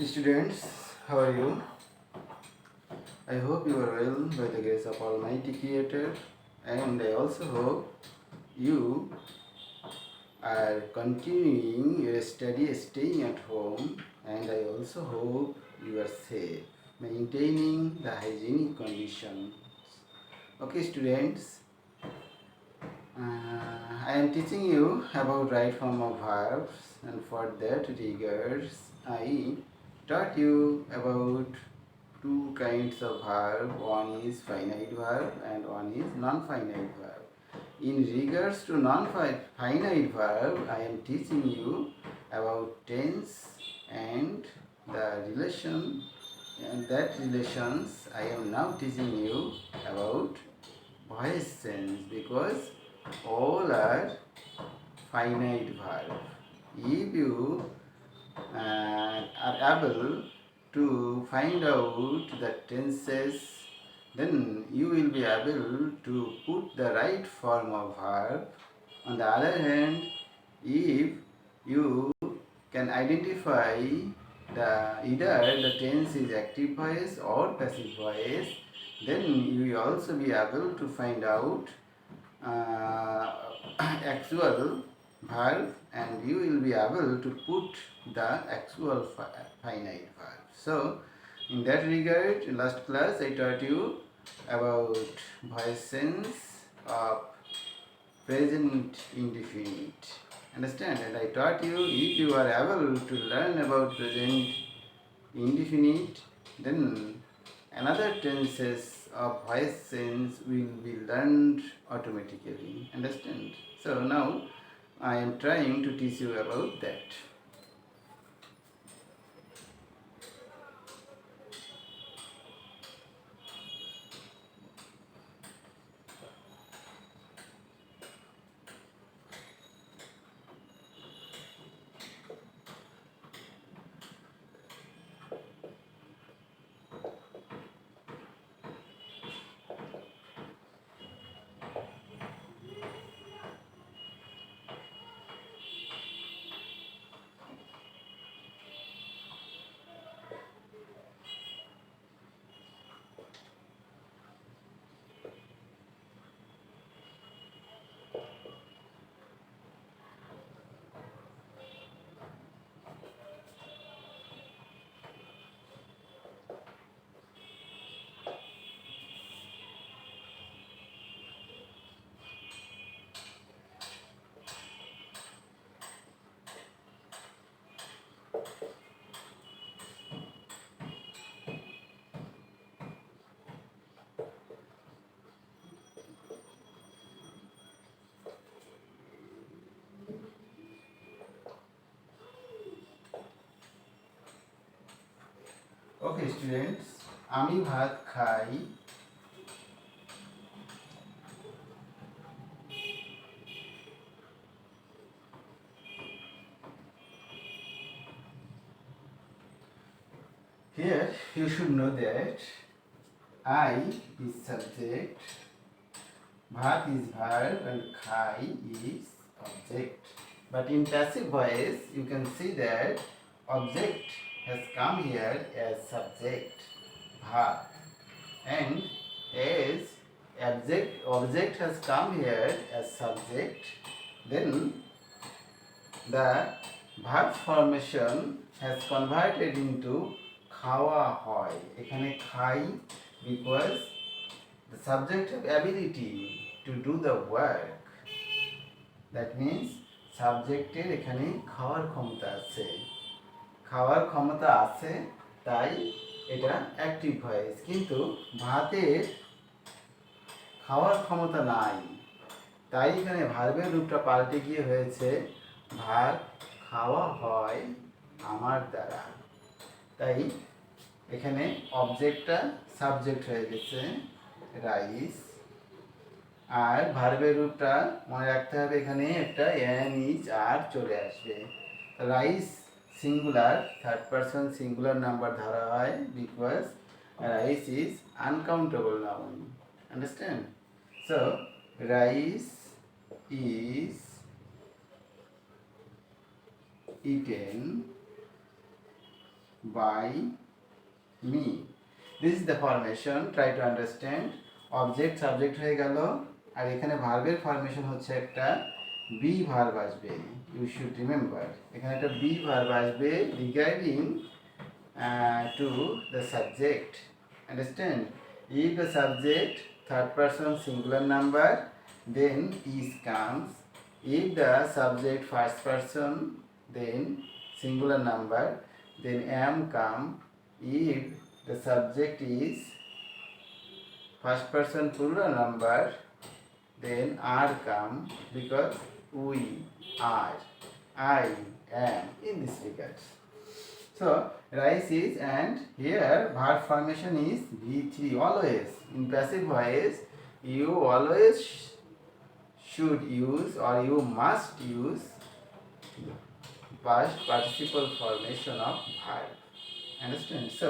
Students, how are you? I hope you are well by the grace of Almighty Creator, and I also hope you are continuing your study, staying at home, and I also hope you are safe, maintaining the hygienic conditions. Okay, students, I am teaching you about right form of verbs, and for that regards, I taught you about two kinds of verb. One is finite verb and one is non-finite verb. In regards to non-finite verb, I am teaching you about tense and the relation, and that relations I am now teaching you about voice sense, because all are finite verb. If you are able to find out the tenses, then you will be able to put the right form of verb. On the other hand, if you can identify either the tense is active voice or passive voice, then you will also be able to find out actual verb, and you will be able to put the actual finite verb. So in that regard, in last class I taught you about voice sense of present indefinite. Understand? And I taught you, if you are able to learn about present indefinite, then another tenses of voice sense will be learned automatically. Understand? So now I am trying to teach you about that. Okay, students, আমি ভাত খাই. Here you should know that I is subject, bhat is verb, and khai is object. But in passive voice, you can see that object has come here as subject, bhat, and as object has come here as subject, then the verb formation has converted into খাওয়া হয়. এখানে খাই because the subject have ability to do the work. That means সাবজেক্টের এখানে খাওয়ার ক্ষমতা আছে. খাওয়ার ক্ষমতা আছে, তাই এটা অ্যাক্টিভ ভয়েস. কিন্তু ভাতের খাওয়ার ক্ষমতা নাই, তাই এখানে ভার্বের রূপটা পাল্টে গিয়ে হয়েছে ভাত খাওয়া হয় আমার দ্বারা. তাই এখানে অবজেক্টটা সাবজেক্ট হয়ে গেছে রাইস, আর ভার্বের রূপটা মনে রাখতে হবে, এখানে একটা এন ইজ আর চলে আসবে. Rice singular, third person singular number ধরা হয় because rice is uncountable noun. Understand? So rice is eaten by me. This is the formation. Try to understand. Object subject হয়ে গেল, আর এখানে ভার্বের ফরমেশন হচ্ছে একটা বি ভার্ব আসবে। ইউ শুড রিমেম্বার, এখানে একটা বি ভার্ব আসবে regarding to the subject. Understand? If the subject third person singular number, then is comes. If the subject first person, then singular number, then am come. If the subject is first person plural number, then are come, because we are, I am, in this regard. So rise is, and here verb formation is V3 always. In passive voice, you always should use or you must use past participle formation of verb. Understand? So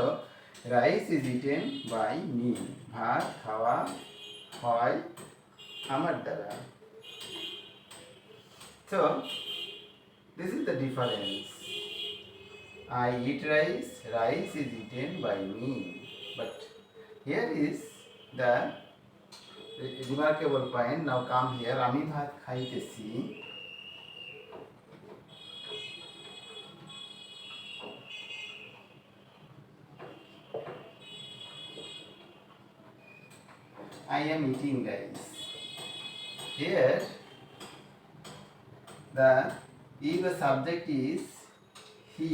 rice is eaten by me. ভাত খাওয়া হয় আমার দ্বারা. So this is the difference. I eat rice, rice is eaten by me. But here is the remarkable point. Now come here. আমি ভাত খাইতেছি, I am eating rice. Here if the subject is he,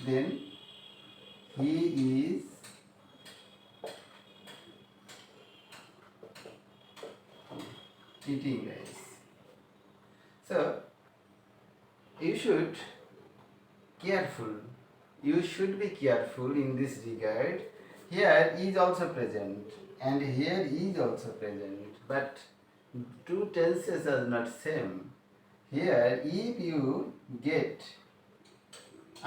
then he is eating rice. So you should be careful in this regard. Here is also present and here is also present, but two tenses are not same. Here if you get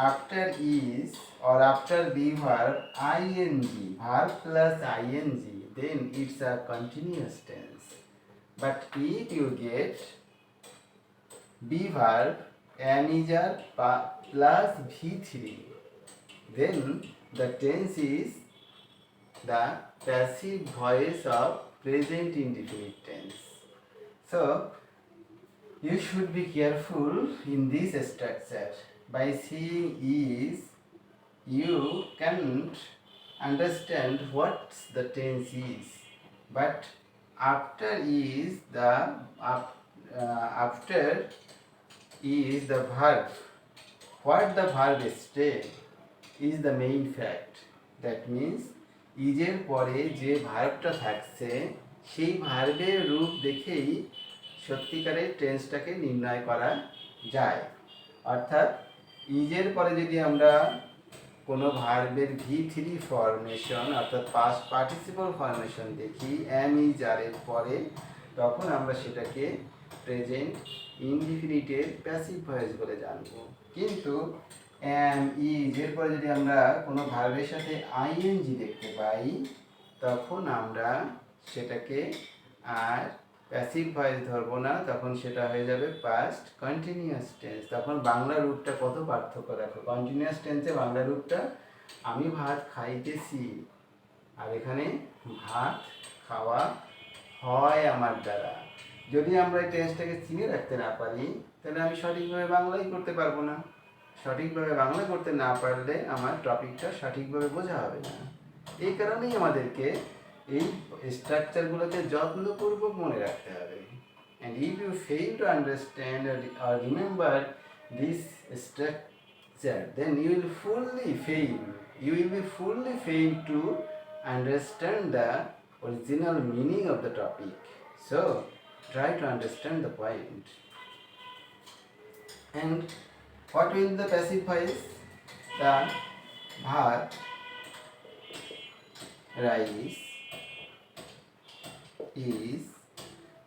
after is or after the verb ing, verb plus ing, then it's a continuous tense. But if you get be verb amiger plus v3, then the tense is the passive voice of present indefinite tense. So you should be careful in this structure. By seeing is, you can't understand what the tense is, but after is the verb. What the verb state is the main fact. That means ইজের পরে যে ভার্বটা থাকছে সেই ভার্বের রূপ দেখেই সত্যিকারের টেন্সটাকে নির্ণয় করা যায়। অর্থাৎ ইজের পরে যদি আমরা কোনো ভার্বের V3 ফরমেশন অর্থাৎ পাস্ট পার্টিসিপল ফরমেশন দেখি এম ইজ আর এর পরে, তখন আমরা সেটাকে প্রেজেন্ট ইনডিফিনিটের প্যাসিভ ভয়েস বলে জানবো। কিন্তু এম ইজ এর পরে যদি আমরা কোনো ভার্বের সাথে আইএনজি দেখতে পাই, তখন আমরা সেটাকে আর প্যাসিভ ভয়েস ধরবো না, তখন সেটা হয়ে যাবে পাস্ট কন্টিনিউয়াস টেন্স। তখন বাংলা রূপটা কত পার্থক্য দেখো। কন্টিনিউয়াস টেন্সে বাংলা রূপটা আমি ভাত খাইতেছি, আর এখানে ভাত খাওয়া হয় আমার দ্বারা। যদি আমরা এই টেন্সটাকে চিনে রাখতে না পারি, তাহলে আমি সঠিকভাবে বাংলাই করতে পারবো না। সঠিকভাবে বাংলা করতে না পারলে আমার টপিকটা সঠিকভাবে বোঝা হবে না। এই কারণেই আমাদেরকে এই স্ট্রাকচারগুলোকে যত্নপূর্বক মনে রাখতে হবে। and if you fail to understand or remember this structure, then you will fully fail to understand the original meaning of the topic. So try to understand the point. And what will the passive voice? The bhat, rice, is,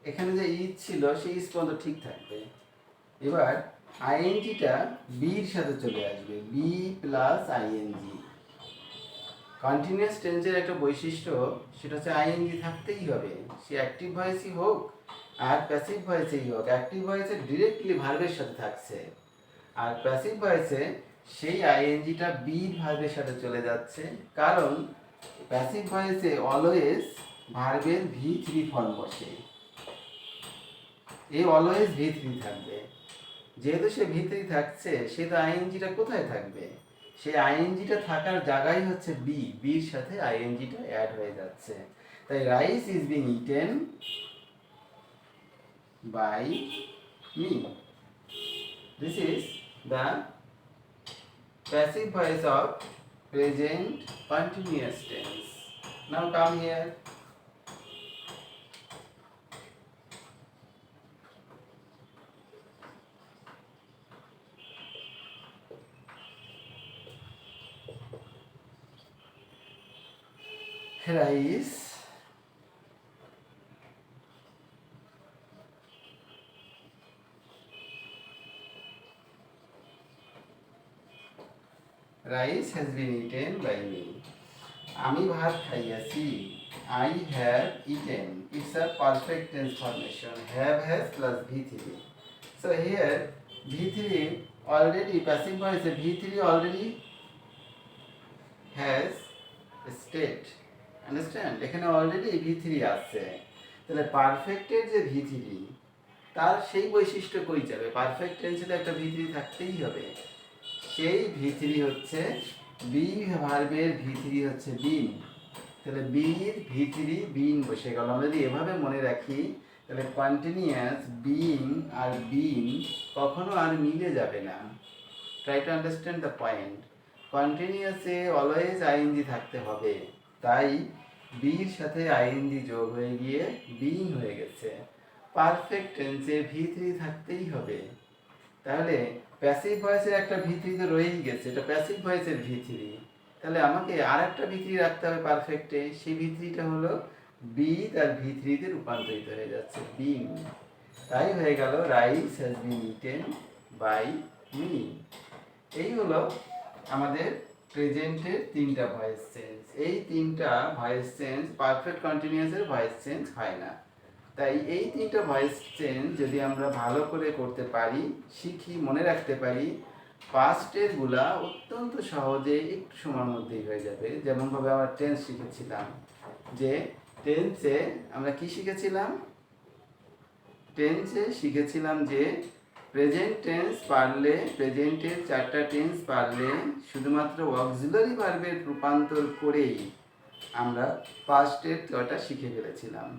এখানে যে is ছিল সেই is পর্যন্ত ঠিক থাকবে। এবার আইএনজিটা বির সাথে চলে আসবে, বি প্লাস আইএনজি। কন্টিনিউয়াস টেন্সের একটা বৈশিষ্ট্য, সেটা হচ্ছে আইএনজি থাকতেই হবে, সে অ্যাক্টিভ ভয়েসই হোক আর প্যাসিভ ভয়েসেই হোক। অ্যাক্টিভ ভয়েসে ডিরেক্টলি ভার্বের সাথে থাকছে, আর প্যাসিভ ভয়েসে সেই আইএনজিটা বি ভার্বের সাথে চলে যাচ্ছে, কারণ প্যাসিভ ভয়েসে অলওয়েজ ভার্বের V3 ফর্ম বসে। এ অলওয়েজ V3 থাকবে। যেহেতু সে V3 থাকছে, সে তো আইএনজিটা কোথায় থাকবে? সেই আইএনজিটা থাকার জায়গায় হচ্ছে বি, বির সাথে আইএনজিটা অ্যাড হয়ে যাচ্ছে। তাই rice is being eaten by me. This is the passive voice of present continuous tense. Now come here. Rice Rice has been eaten by me. আমি ভাত খাইয়াছি। I have eaten. It's a perfect tense formation. Have has plus V3. So here V3 already passive voice V3 already has state. Understand? এখানে already V3 আছে। তাহলে পারফেক্টের যে V3 তার সেই বৈশিষ্ট্য কই যাবে? পারফেক্ট টেন্সে একটা V3 থাকতেই হবে। সেই V3 হচ্ছে বি ভার্বের V3 হচ্ছে বিন। তাহলে বির V3 বিন বসে গেল। আমরা যদি এভাবে মনে রাখি তাহলে কন্টিনিউয়াস বিং আর বিন কখনো আর মিলে যাবে না। Try to understand the point. কন্টিনিউয়াসে অলওয়েজ আইএনজি থাকতে হবে, তাই বির সাথে আইএনজি যোগ হয়ে গিয়ে বিং হয়ে গেছে। পারফেক্ট টেন্সে V3 থাকতেই হবে। তাহলে প্যাসিভ ভয়েসের একটা V3 তো রয়েই গেছে, এটা প্যাসিভ ভয়েসের V3। তাহলে আমাকে আর একটা V3 রাখতে হবে পারফেক্টে। সেই V3টা হলো বি তার V3 তে রূপান্তরিত হয়ে যাচ্ছে বিং। তাই হয়ে গেল rice has been eaten by me. এই হলো আমাদের প্রেজেন্টের তিনটা ভয়েস চেঞ্জ। এই তিনটা ভয়েস চেঞ্জ পারফেক্ট কন্টিনিউয়াসের ভয়েস চেঞ্জ হয় না। তাই এই তিনটা ভয়েস চেঞ্জ যদি আমরা ভালো করে করতে পারি, শিখি, মনে রাখতে পারি, পাস্টের গুলা অত্যন্ত সহজে একটু সময়ের মধ্যেই হয়ে যাবে। যেমনভাবে আমরা টেন্স শিখেছিলাম, যে টেন্সে আমরা কি শিখেছিলাম? টেন্সে শিখেছিলাম যে প্রেজেন্ট টেন্স পারলে, প্রেজেন্টের চারটা টেন্স পারলে শুধুমাত্র অক্সিলারি ভার্বের রূপান্তর করেই আমরা পাস্টের কটা শিখে ফেলেছিলাম,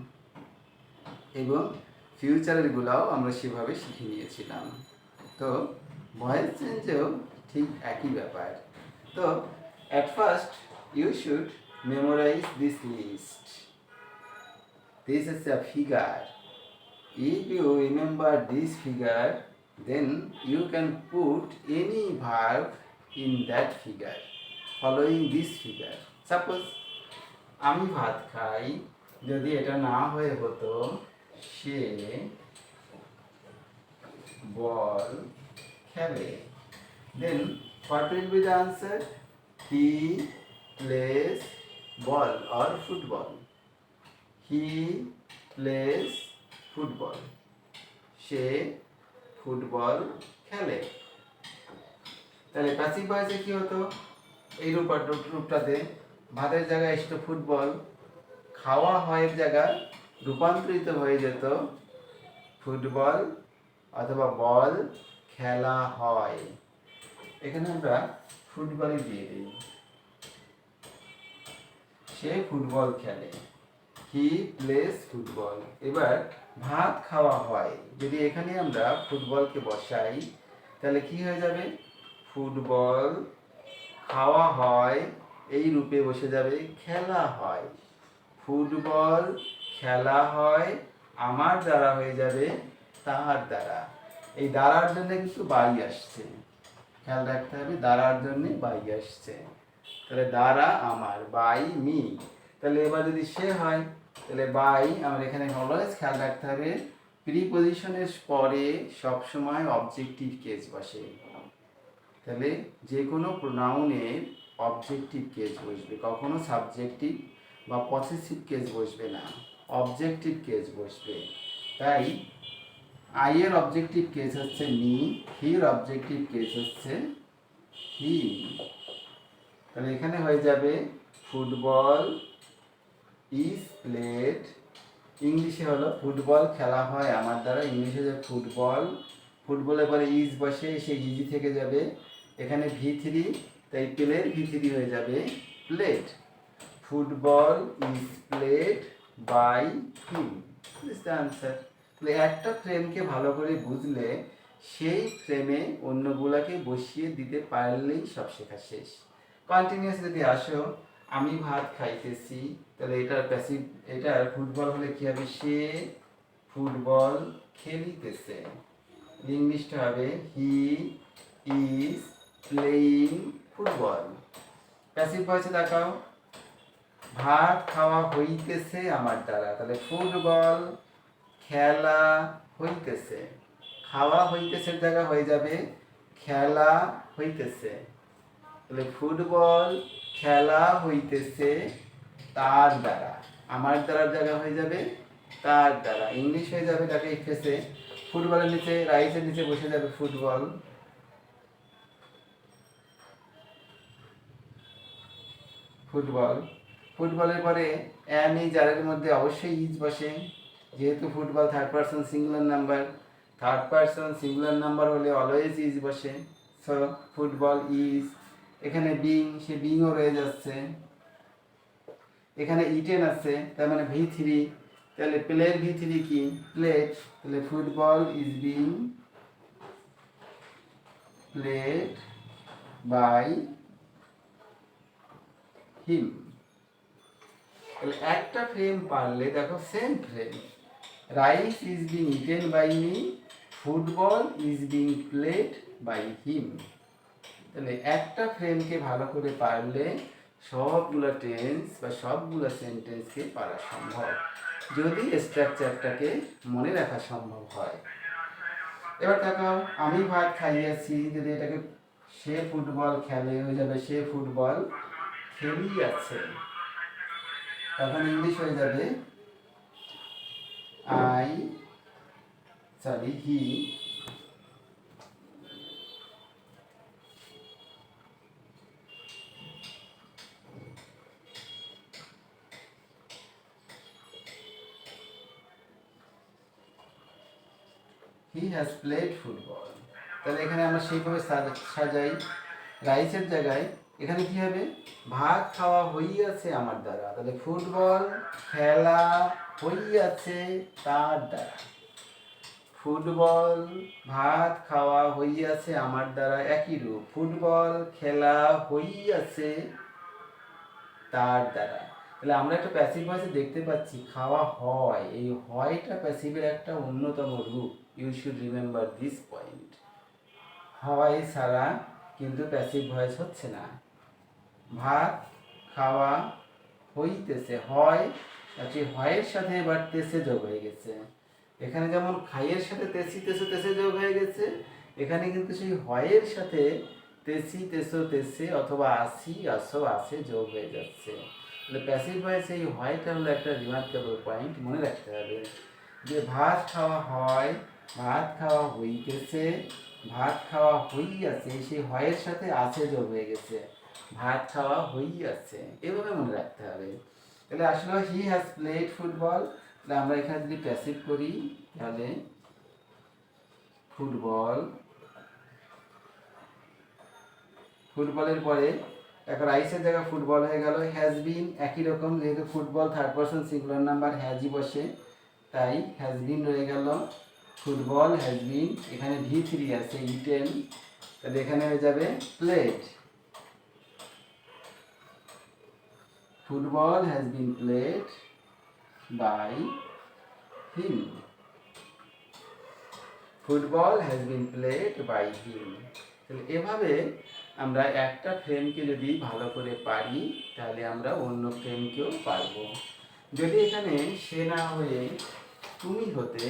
এবং ফিউচারের গুলাও আমরা সেভাবে শিখে নিয়েছিলাম। তো ভয়েস চেঞ্জেও ঠিক একই ব্যাপার। তো at first you should memorise this list. This is a figure. If you remember this figure, then you can put any verb in that figure following this figure. Suppose আমি ভাত খাই, যদি এটা না হয়ে হতো সে বল খেলে, then what will be the answer? He plays ball or football. He plays football. Say football খেলে। তাহলে প্যাসিভ ভয়েসে কি হতো? এই রূপটাতে ভাতের জায়গায় এসে ফুটবল, খাওয়া হয়ের জায়গায় রূপান্তরিত হয়ে যেত ফুটবল অথবা বল খেলা হয়। এখানে আমরা ফুটবলই দিয়ে দিই। সে ফুটবল খেলে। He plays football. এবার ভাত খাওয়া হয়, যদি এখানে আমরা ফুটবলকে বসাই তাহলে কি হয়ে যাবে? ফুটবল খাওয়া হয় এই রূপে বসে যাবে খেলা হয়। ফুটবল খেলা হয় আমার দ্বারা হয়ে যাবে তার দ্বারা। এই দ্বারার জন্য কিন্তু বাই আসছে, খেয়াল রাখতে হবে, দ্বারার জন্য বাই আসছে। তাহলে দ্বারা আমার, বাই মি। তাহলে এবার যদি সে হয় তাহলে বাই, আমার এখানে অলওয়েজ খেয়াল রাখতে হবে প্রিপজিশনের পরে সবসময় অবজেক্টিভ কেস বসে। তাহলে যে কোনো প্রোনাউনের অবজেক্টিভ কেস বসবে, কখনো সাবজেক্টিভ বা পসেসিভ কেস বসবে না, অবজেক্টিভ কেস বসবে। তাই আই এর অবজেক্টিভ কেস হচ্ছে মি, হির অবজেক্টিভ কেস হচ্ছে হিম। তাহলে এখানে হয়ে যাবে ফুটবল ইজ প্লেড, ইংলিশে হলো ফুটবল খেলা হয় আমার দ্বারা, ইংলিশে যে ফুটবল, ফুটবলের পরে ইজ বসে সেই ইজি থেকে যাবে এখানে V3, তাই প্লের V3 হয়ে যাবে played. Football is played by him, this the answer. তাহলে একটা ফ্রেমকে ভালো করে বুঝলে সেই ফ্রেমে অন্যগুলাকে বসিয়ে দিতে পারলেই সব শেখা শেষ। কন্টিনিউয়াস যদি আসো, আমি ভাত খাইতেছি, তাহলে এটার প্যাসিভ, এটার ফুটবল হলে কি হবে, সে ফুটবল খেলিতেছে। ইংলিশটা হবে he is playing football. Passive ভয়েসে দেখাও, ভাত খাওয়া হইতেছে আমার দ্বারা, তাহলে ফুটবল খেলা হইতেছে। খাওয়া হইতেছে জায়গা হয়ে যাবে খেলা হইতেছে। তাহলে ফুটবল খেলা হইতেছে তার দ্বারা, আমার দ্বারা জায়গা হয়ে যাবে তার দ্বারা। ইংলিশ হয়ে যাবে তাকে ফেসে, ফুটবলের নিচে রাইসের নিচে বসে যাবে ফুটবল। ফুটবল, ফুটবলের পরে এম ইজ আরের মধ্যে অবশ্যই ইজ বসে, যেহেতু football third person singular number, third person singular number হলে অলওয়েজ ইজ বসে। সো ফুটবল ইজ, এখানে বিং, সে বিংও রয়ে যাচ্ছে। এখানে ইটেন আছে, তার মানে V3, তাহলে প্লের V3 কি প্লেট, তাহলে football is being played by him. তাহলে একটা ফ্রেম পারলে দেখো same frame, rice is being eaten by me, football is being played by him. তাহলে একটা ফ্রেমকে ভালো করে পারলে সবগুলো টেন্স বা সবগুলো সেন্টেন্সকে পারা সম্ভব, যদি স্ট্রাকচারটাকে মনে রাখা সম্ভব হয়। এবার দেখো, আমি ভাত খাইয়াছি, যদি এটাকে সে ফুটবল খেলে হয়ে যাবে সে ফুটবল খেলিয়াছে। তখন ইংলিশ হয়ে যাবে হি হ্যাজ প্লেড ফুটবল। তাহলে এখানে আমরা সেইভাবে সাজাই, রাইসের জায়গায় এখানে কি হবে, ভাত খাওয়া হইয়াছে আমার দ্বারা, তাহলে ফুটবল খেলা হইয়াছে তার দ্বারা। ফুটবল ভাত খাওয়া হইয়াছে আমার দ্বারা একই রূপ, ফুটবল খেলা হইয়াছে তার দ্বারা। তাহলে আমরা একটা প্যাসিভ ভয়েসে দেখতে পাচ্ছি খাওয়া হয়, এই হয়টা প্যাসিভের একটা অন্যতম রূপ। You should remember this point. হয় ছাড়া কিন্তু প্যাসিভ ভয়েস হচ্ছে না। ভাত খাওয়া হইতেছে, হয় আচ্ছা, হয়ের সাথে এবার তেসে যোগ হয়ে গেছে। এখানে যেমন খাইয়ের সাথে তেসি তেসো তেসে যোগ হয়ে গেছে, এখানে কিন্তু সেই হয়ের সাথে তেসি তেসো তেসে অথবা আসি আসো আসে যোগ হয়ে যাচ্ছে। তাহলে প্যাসিভ ভয়েসে এই হয়টা হলো একটা রিমার্কেবল পয়েন্ট, মনে রাখতে হবে যে ভাত খাওয়া হয়, ভাত খাওয়া হইতেছে, ভাত খাওয়া হইয়াছে, সেই হয়ের সাথে আছে যোগ হয়ে গেছে, ভাত খাওয়া হইয়াছে, এভাবে মনে রাখতে হবে। তাহলে আসলে হি হ্যাজ প্লেড ফুটবল, তাহলে আমরা এখানে যদি প্যাসিভ করি তাহলে ফুটবল, ফুটবলের পরে এখন রাইসের জায়গায় ফুটবল হয়ে গেল, হ্যাজ বিন একই রকম, যেহেতু football third person singular number হ্যাজই বসে, তাই হ্যাজ বিন রয়ে গেল, ফুটবল হ্যাজ বিন, এখানে V3 আছে ইটেন, তাহলে এখানে হয়ে যাবে played. Football has been played by him, football has been played by him. তাহলে এভাবে আমরা একটা ফ্রেমকে যদি ভালো করে পারি তাহলে আমরা অন্য ফ্রেমকেও পারবো। যদি এখানে সে না হয়ে তুমি হতে,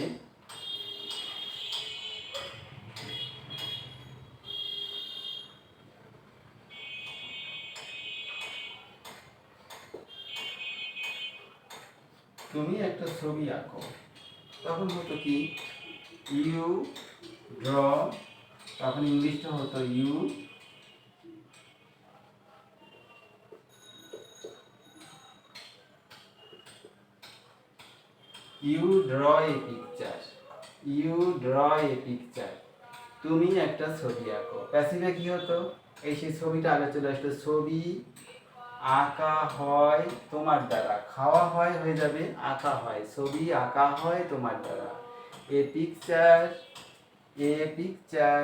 তুমি একটা ছবি আঁকো, তখন হতো কি ইউ ড্র, তখন ইংলিশটা হতো you you draw a picture, you draw a picture, তুমি একটা ছবি আঁকো। প্যাসিভে কি হতো, এই সেই ছবিটা আগে চলে আসতো, ছবি আঁকা হয় তোমার দ্বারা, খাওয়া হয় হয়ে যাবে আঁকা হয়, ছবি আঁকা হয় তোমার দ্বারা। A picture, a picture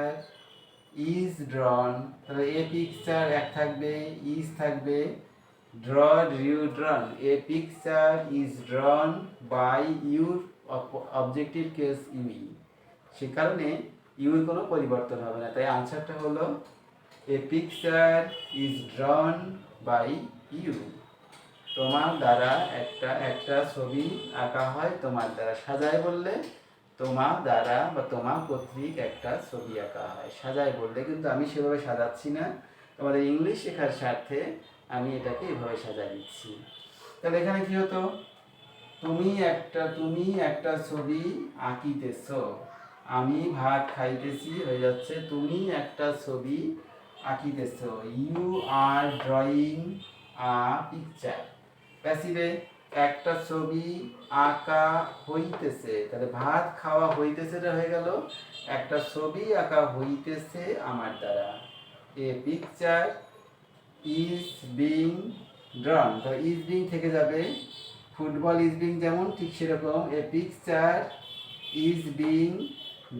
is drawn, তাহলে এ পিকচার এক থাকবে, ইজ থাকবে, draw you drawn, a picture is drawn by your objective case you, সে কারণে ইউর কোনো পরিবর্তন হবে না, তাই আনসারটা হলো a picture is drawn by you, তোমার দ্বারা একটা একটা ছবি আঁকা হয় তোমার দ্বারা। সাজায় বললে তোমার দ্বারা বা তোমার কর্তৃক একটা ছবি আঁকা হয়, সাজায় বললে কিন্তু আমি সেভাবে সাজাচ্ছি না, তোমাদের ইংলিশ শেখার স্বার্থে আমি এটাকে এভাবে সাজাই দিচ্ছি। তাহলে এখানে কি হতো, তুমি একটা ছবি আঁকিতেছ, আমি ভাত খাইতেছি হয়ে যাচ্ছে তুমি একটা ছবি আঁকিতেছ, you are drawing a picture. প্যাসিভে একটা ছবি আঁকা হইতেছে, তাহলে ভাত খাওয়া হইতেছেটা হয়ে গেল একটা ছবি আঁকা হইতেছে আমার দ্বারা। এ পিকচার ইজ বিং ড্রন, তো ইজ বিং থেকে যাবে, ফুটবল ইজ বিং যেমন ঠিক সেরকম a picture is being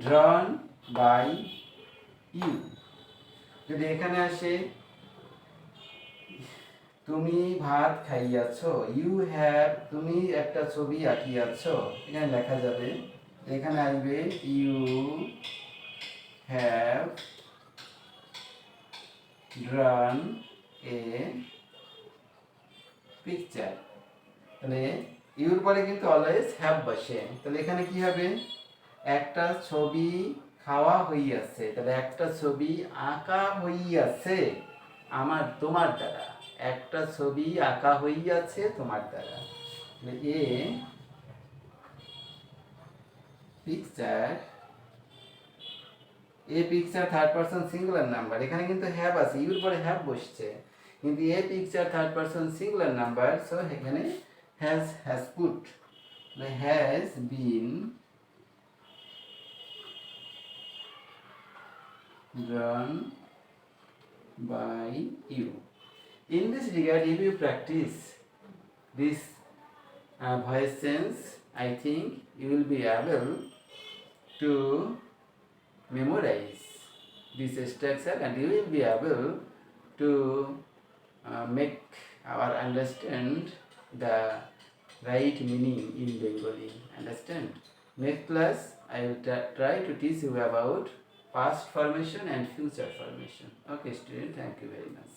drawn by you. যদি এখানে আসে তুমি ভাত খাইয়াছ, ইউ হ্যাভ, তুমি একটা ছবি আঁকিয়াছ, এখানে লেখা যাবে, এখানে আসবে you have drawn a picture, তাহলে ইউর পরে কিন্তু অলওয়েজ হ্যাভ বসে, তাহলে এখানে কি হবে, একটা ছবি খাওয়া হইয়াছে, তাহলে একটা ছবি আঁকা হইয়াছে আমার তোমার দ্বারা, একটা ছবি আঁকা হইয়াছে তোমার দ্বারা। A picture, a picture third person singular number, এখানে কিন্তু হ্যাভ আছে, ইউর পরে হ্যাভ বসছে, কিন্তু a picture third person singular number, so এখানে has put, has been drawn by you. In this regard, if you practice this voice sense, I think you will be able to memorize this structure and you will be able to make or understand the right meaning in Bengali. Understand? Next class, I will try to teach you about past formation and future formation. Okay, student, thank you very much.